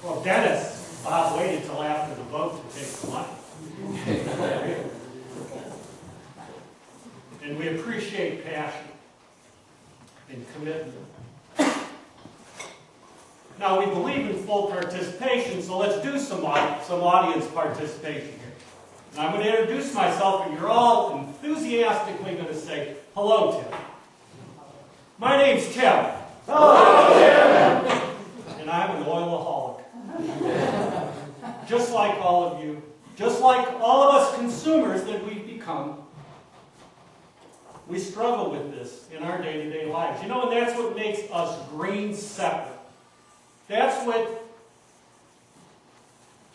Well, Dennis, Bob waited till after the vote to take the money. And we appreciate passion and commitment. Now, we believe in full participation, so let's do some audience participation here. And I'm going to introduce myself, and you're all enthusiastically going to say, hello, Tim. My name's Tim. Hello, Tim. And I'm an oilaholic. Just like all of you, just like all of us consumers that we've become, we struggle with this in our day-to-day lives. You know, and that's what makes us green separate. That's what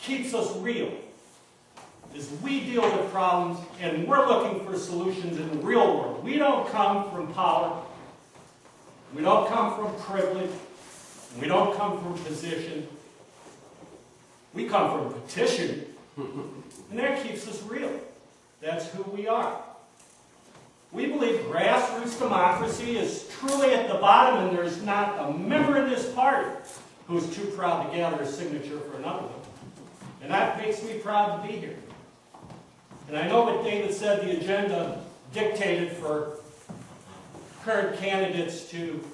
keeps us real, is we deal with problems and we're looking for solutions in the real world. We don't come from power. We don't come from privilege. We don't come from position. We come from petition. And that keeps us real. That's who we are. We believe grassroots democracy is truly at the bottom, and there's not a member in this party who's too proud to gather a signature for another one. And that makes me proud to be here. And I know what David said the agenda dictated for current candidates to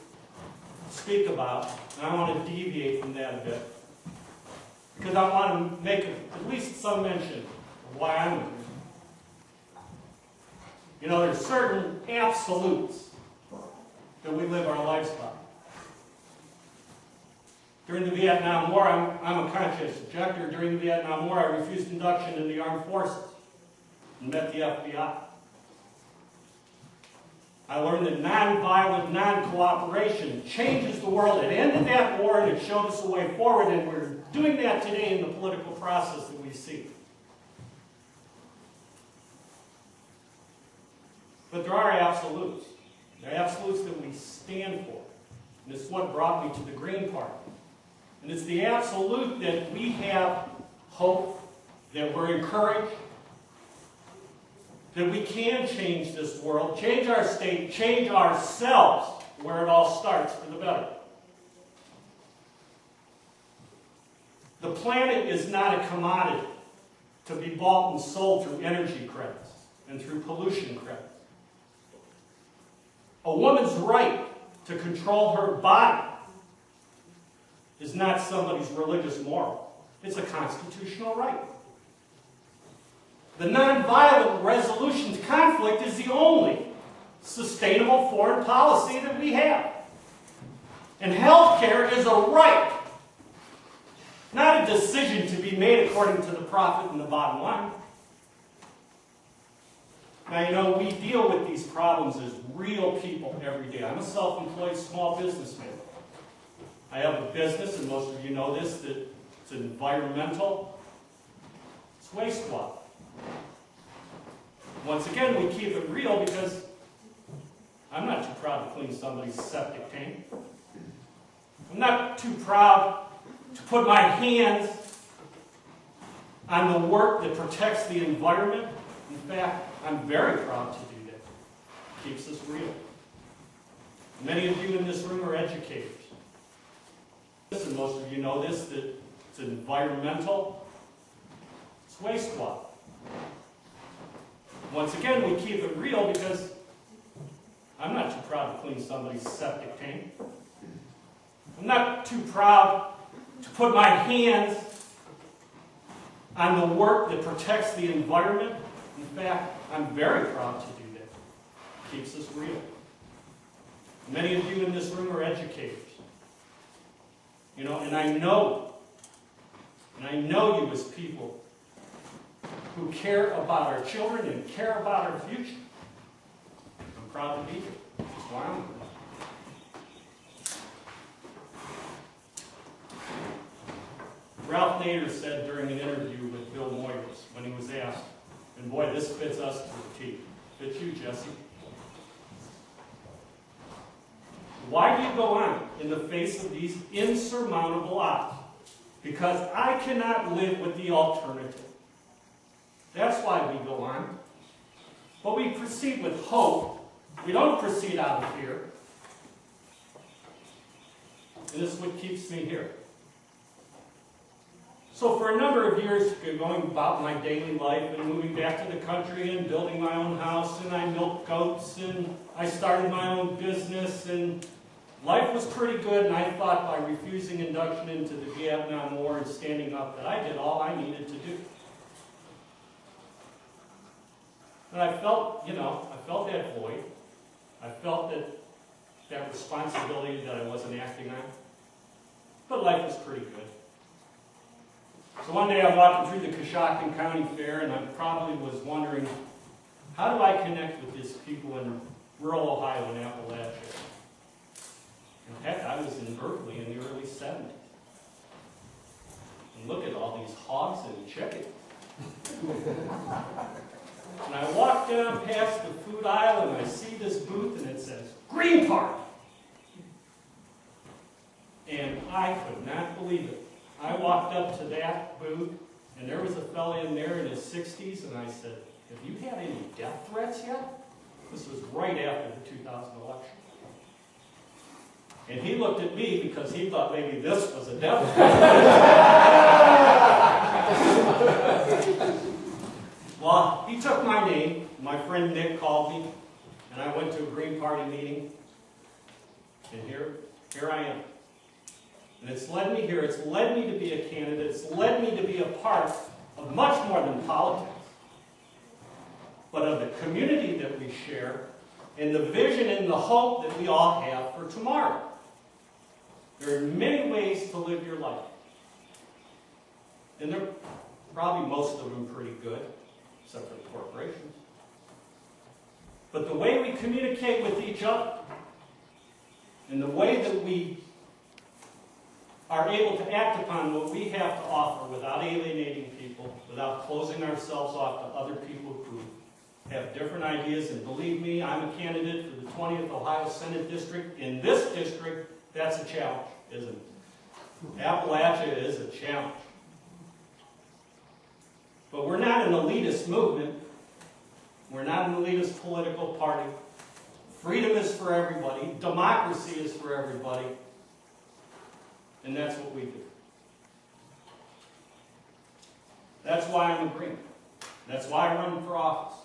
speak about, and I want to deviate from that a bit, because I want to make at least some mention of why I'm here. You know, there's certain absolutes that we live our lives by. During the Vietnam War, I'm a conscientious objector. During the Vietnam War, I refused induction in the armed forces and met the FBI. I learned that nonviolent, non-cooperation changes the world. It ended that war and it showed us a way forward, and we're doing that today in the political process that we see. But there are absolutes. There are absolutes that we stand for. And it's what brought me to the Green Party. And it's the absolute that we have hope, that we're encouraged, that we can change this world, change our state, change ourselves, where it all starts for the better. The planet is not a commodity to be bought and sold through energy credits and through pollution credits. A woman's right to control her body is not somebody's religious moral. It's a constitutional right. The nonviolent resolution to conflict is the only sustainable foreign policy that we have. And health care is a right, not a decision to be made according to the profit and the bottom line. Now, you know, we deal with these problems as real people every day. I'm a self-employed small businessman. I have a business, and most of you know this, that it's environmental. It's wastewater. Once again, we keep it real because I'm not too proud to clean somebody's septic tank. I'm not too proud to put my hands on the work that protects the environment. In fact, I'm very proud to do that. It keeps us real. Many of you in this room are educators. And most of you know this, that it's environmental. It's wastewater. Once again, we keep it real because I'm not too proud to clean somebody's septic tank. I'm not too proud to put my hands on the work that protects the environment. In fact, I'm very proud to do that. It keeps us real. Many of you in this room are educators. You know, and I know you as people who care about our children and care about our future. I'm proud to be here. That's why I'm here. Ralph Nader said during an interview with Bill Moyers when he was asked, and boy, this fits us to the T. Fits you, Jesse. Why do you go on in the face of these insurmountable odds? Because I cannot live with the alternative. That's why we go on. But we proceed with hope. We don't proceed out of fear. And this is what keeps me here. So for a number of years, going about my daily life and moving back to the country and building my own house, and I milked goats, and I started my own business, and life was pretty good, and I thought by refusing induction into the Vietnam War and standing up that I did all I needed to do. And I felt, I felt that void. I felt that responsibility that I wasn't acting on. But life was pretty good. So one day I'm walking through the Coshocton County Fair, and I probably was wondering, how do I connect with these people in rural Ohio and Appalachia? In fact, I was in Berkeley in the early 70s. And look at all these hogs and chickens. And I walk down past the food aisle, and I see this booth, and it says, Green Party. And I could not believe it. I walked up to that booth, and there was a fellow in there in his 60s, and I said, have you had any death threats yet? This was right after the 2000 election. And he looked at me because he thought maybe this was a death threat. Well, he took my name. My friend Nick called me, and I went to a Green Party meeting, and here I am. And it's led me here. It's led me to be a candidate. It's led me to be a part of much more than politics, but of the community that we share and the vision and the hope that we all have for tomorrow. There are many ways to live your life. And they're probably most of them pretty good, except for the corporations. But the way we communicate with each other and the way that we are able to act upon what we have to offer without alienating people, without closing ourselves off to other people who have different ideas. And believe me, I'm a candidate for the 20th Ohio Senate District. In this district, that's a challenge, isn't it? Appalachia is a challenge. But we're not an elitist movement. We're not an elitist political party. Freedom is for everybody. Democracy is for everybody. And that's what we do. That's why I'm a Green. That's why I run for office.